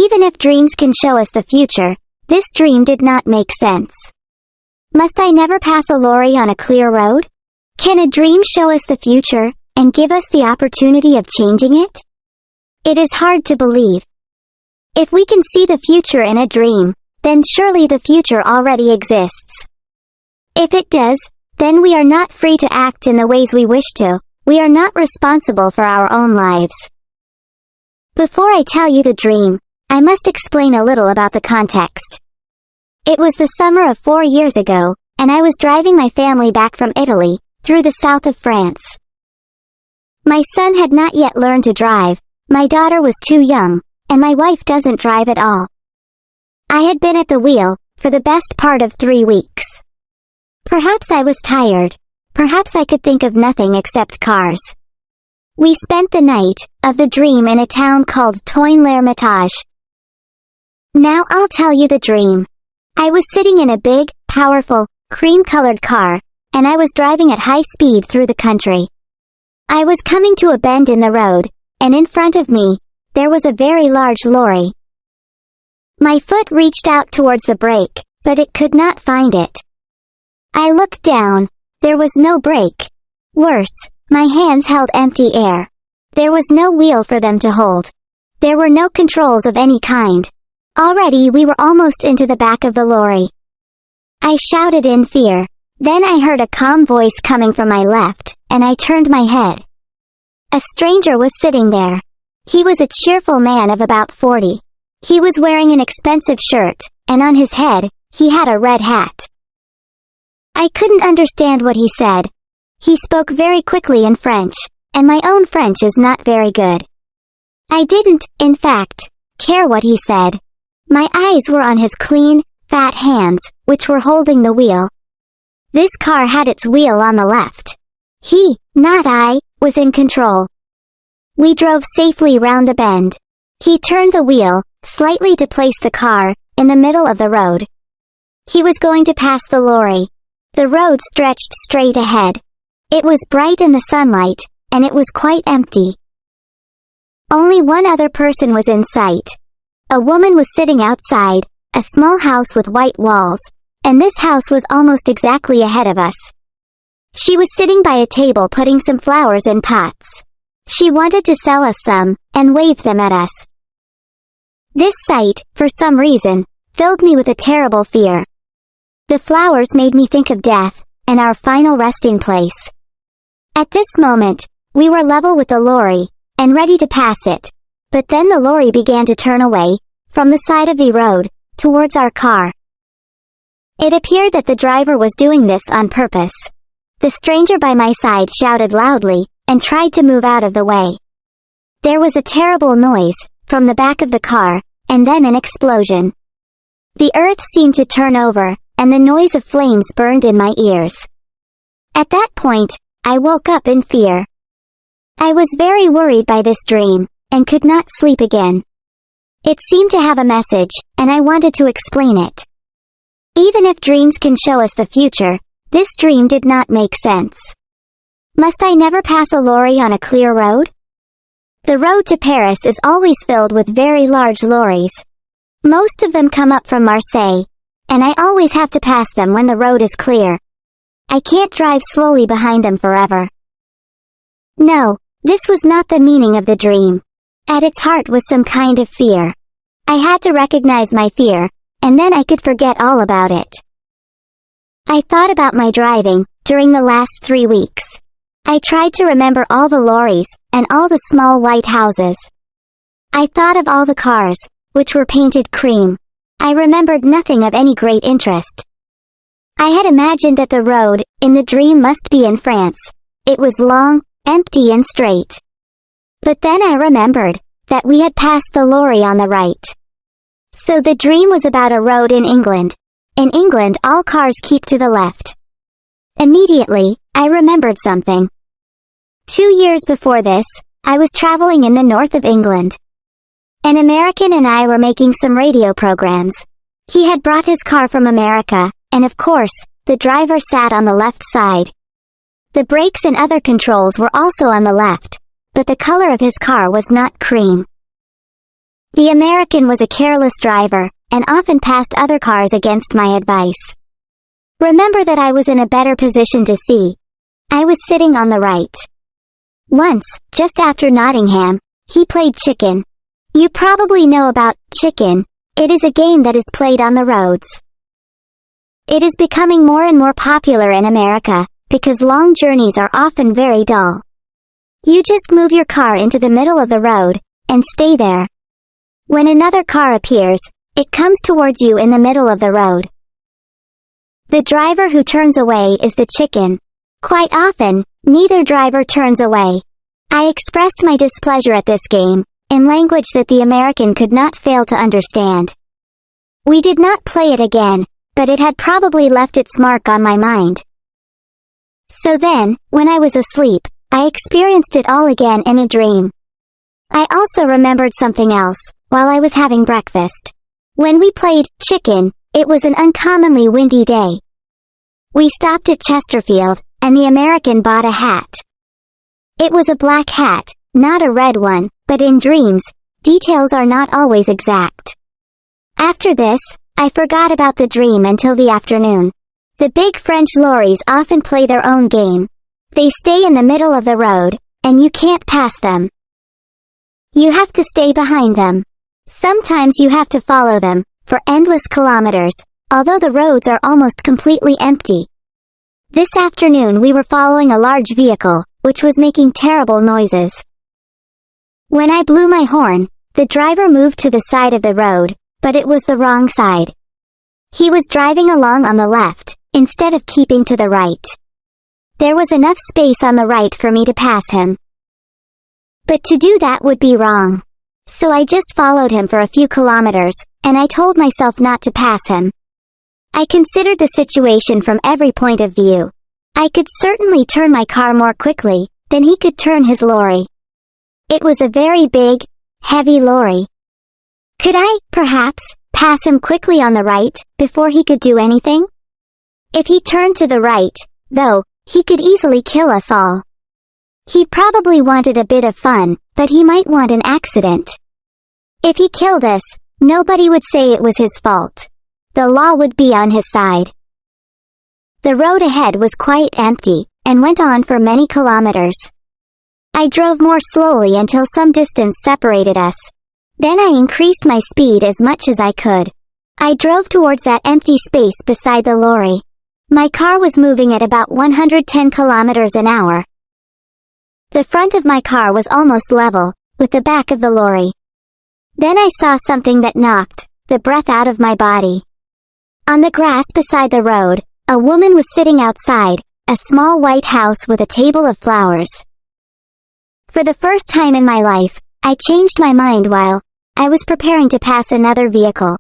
Even if dreams can show us the future, this dream did not make sense. Must I never pass a lorry on a clear road? Can a dream show us the future, and give us the opportunity of changing it? It is hard to believe. If we can see the future in a dream, then surely the future already exists. If it does, then we are not free to act in the ways we wish to. We are not responsible for our own lives. Before I tell you the dream, I must explain a little about the context. It was the summer of 4 years ago, and I was driving my family back from Italy, through the south of France. My son had not yet learned to drive, my daughter was too young, and my wife doesn't drive at all. I had been at the wheel, for the best part of 3 weeks. Perhaps I was tired. Perhaps I could think of nothing except cars. We spent the night of the dream in a town called Toire-l'Hermitage. Now I'll tell you the dream. I was sitting in a big, powerful, cream-colored car, and I was driving at high speed through the country. I was coming to a bend in the road, and in front of me, there was a very large lorry. My foot reached out towards the brake, but it could not find it. I looked down. There was no brake. Worse, my hands held empty air. There was no wheel for them to hold. There were no controls of any kind. Already we were almost into the back of the lorry. I shouted in fear. Then I heard a calm voice coming from my left, and I turned my head. A stranger was sitting there. He was a cheerful man of about 40. He was wearing an expensive shirt, and on his head, he had a red hat. I couldn't understand what he said. He spoke very quickly in French, and my own French is not very good. I didn't, in fact, care what he said. My eyes were on his clean, fat hands, which were holding the wheel. This car had its wheel on the left. He, not I, was in control. We drove safely round the bend. He turned the wheel, slightly to place the car, in the middle of the road. He was going to pass the lorry. The road stretched straight ahead. It was bright in the sunlight, and it was quite empty. Only one other person was in sight. A woman was sitting outside, a small house with white walls, and this house was almost exactly ahead of us. She was sitting by a table putting some flowers in pots. She wanted to sell us some, and waved them at us. This sight, for some reason, filled me with a terrible fear. The flowers made me think of death, and our final resting place. At this moment, we were level with the lorry, and ready to pass it. But then the lorry began to turn away, from the side of the road, towards our car. It appeared that the driver was doing this on purpose. The stranger by my side shouted loudly, and tried to move out of the way. There was a terrible noise, from the back of the car, and then an explosion. The earth seemed to turn over, and the noise of flames burned in my ears. At that point, I woke up in fear. I was very worried by this dream, and could not sleep again. It seemed to have a message, and I wanted to explain it. Even if dreams can show us the future, this dream did not make sense. Must I never pass a lorry on a clear road? The road to Paris is always filled with very large lorries. Most of them come up from Marseille, and I always have to pass them when the road is clear. I can't drive slowly behind them forever. No, this was not the meaning of the dream. At its heart was some kind of fear. I had to recognize my fear, and then I could forget all about it. I thought about my driving, during the last 3 weeks. I tried to remember all the lorries, and all the small white houses. I thought of all the cars, which were painted cream. I remembered nothing of any great interest. I had imagined that the road, in the dream must be in France. It was long, empty and straight. But then I remembered that we had passed the lorry on the right. So the dream was about a road in England. In England all cars keep to the left. Immediately, I remembered something. 2 years before this, I was traveling in the north of England. An American and I were making some radio programs. He had brought his car from America, and of course, the driver sat on the left side. The brakes and other controls were also on the left, but the color of his car was not cream. The American was a careless driver, and often passed other cars against my advice. Remember that I was in a better position to see. I was sitting on the right. Once, just after Nottingham, he played chicken. You probably know about chicken. It is a game that is played on the roads. It is becoming more and more popular in America, because long journeys are often very dull. You just move your car into the middle of the road, and stay there. When another car appears, it comes towards you in the middle of the road. The driver who turns away is the chicken. Quite often, neither driver turns away. I expressed my displeasure at this game, in language that the American could not fail to understand. We did not play it again, but it had probably left its mark on my mind. So then, when I was asleep, I experienced it all again in a dream. I also remembered something else, while I was having breakfast. When we played chicken, it was an uncommonly windy day. We stopped at Chesterfield, and the American bought a hat. It was a black hat, not a red one, but in dreams, details are not always exact. After this, I forgot about the dream until the afternoon. The big French lorries often play their own game. They stay in the middle of the road, and you can't pass them. You have to stay behind them. Sometimes you have to follow them, for endless kilometers, although the roads are almost completely empty. This afternoon we were following a large vehicle, which was making terrible noises. When I blew my horn, the driver moved to the side of the road, but it was the wrong side. He was driving along on the left, instead of keeping to the right. There was enough space on the right for me to pass him. But to do that would be wrong. So I just followed him for a few kilometers, and I told myself not to pass him. I considered the situation from every point of view. I could certainly turn my car more quickly than he could turn his lorry. It was a very big, heavy lorry. Could I, perhaps, pass him quickly on the right, before he could do anything? If he turned to the right, though, he could easily kill us all. He probably wanted a bit of fun, but he might want an accident. If he killed us, nobody would say it was his fault. The law would be on his side. The road ahead was quite empty, and went on for many kilometers. I drove more slowly until some distance separated us. Then I increased my speed as much as I could. I drove towards that empty space beside the lorry. My car was moving at about 110 kilometers an hour. The front of my car was almost level with the back of the lorry. Then I saw something that knocked the breath out of my body. On the grass beside the road, a woman was sitting outside a small white house with a table of flowers. For the first time in my life, I changed my mind while I was preparing to pass another vehicle.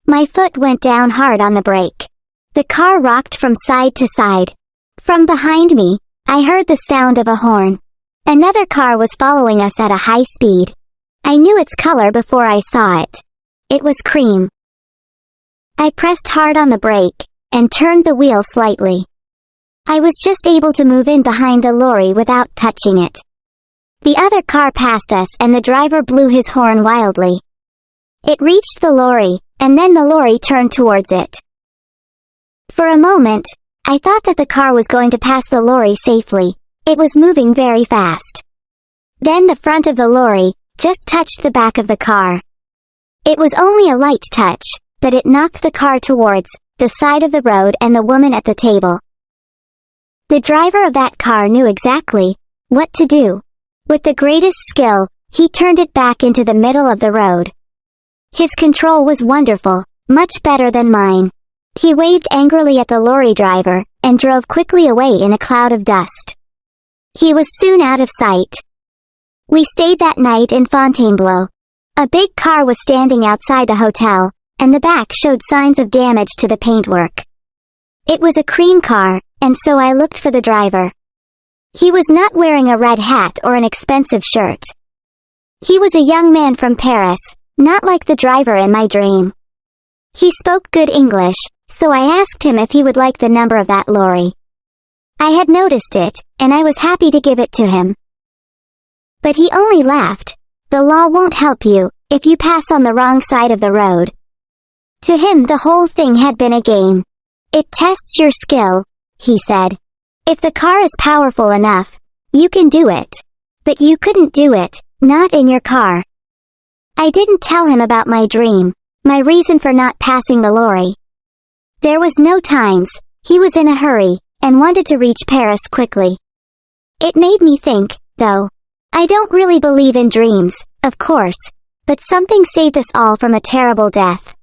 My foot went down hard on the brake. The car rocked from side to side. From behind me, I heard the sound of a horn. Another car was following us at a high speed. I knew its color before I saw it. It was cream. I pressed hard on the brake, and turned the wheel slightly. I was just able to move in behind the lorry without touching it. The other car passed us and the driver blew his horn wildly. It reached the lorry, and then the lorry turned towards it. For a moment, I thought that the car was going to pass the lorry safely. It was moving very fast. Then the front of the lorry just touched the back of the car. It was only a light touch, but it knocked the car towards the side of the road and the woman at the table. The driver of that car knew exactly what to do. With the greatest skill, he turned it back into the middle of the road. His control was wonderful, much better than mine. He waved angrily at the lorry driver, and drove quickly away in a cloud of dust. He was soon out of sight. We stayed that night in Fontainebleau. A big car was standing outside the hotel, and the back showed signs of damage to the paintwork. It was a cream car, and so I looked for the driver. He was not wearing a red hat or an expensive shirt. He was a young man from Paris, not like the driver in my dream. He spoke good English, so I asked him if he would like the number of that lorry. I had noticed it, and I was happy to give it to him. But he only laughed. "The law won't help you," if you pass on the wrong side of the road. To him the whole thing had been a game. It tests your skill, he said. If the car is powerful enough, you can do it. But you couldn't do it, not in your car. I didn't tell him about my dream, my reason for not passing the lorry. There was no times, he was in a hurry, and wanted to reach Paris quickly. It made me think, though. I don't really believe in dreams, of course, but something saved us all from a terrible death.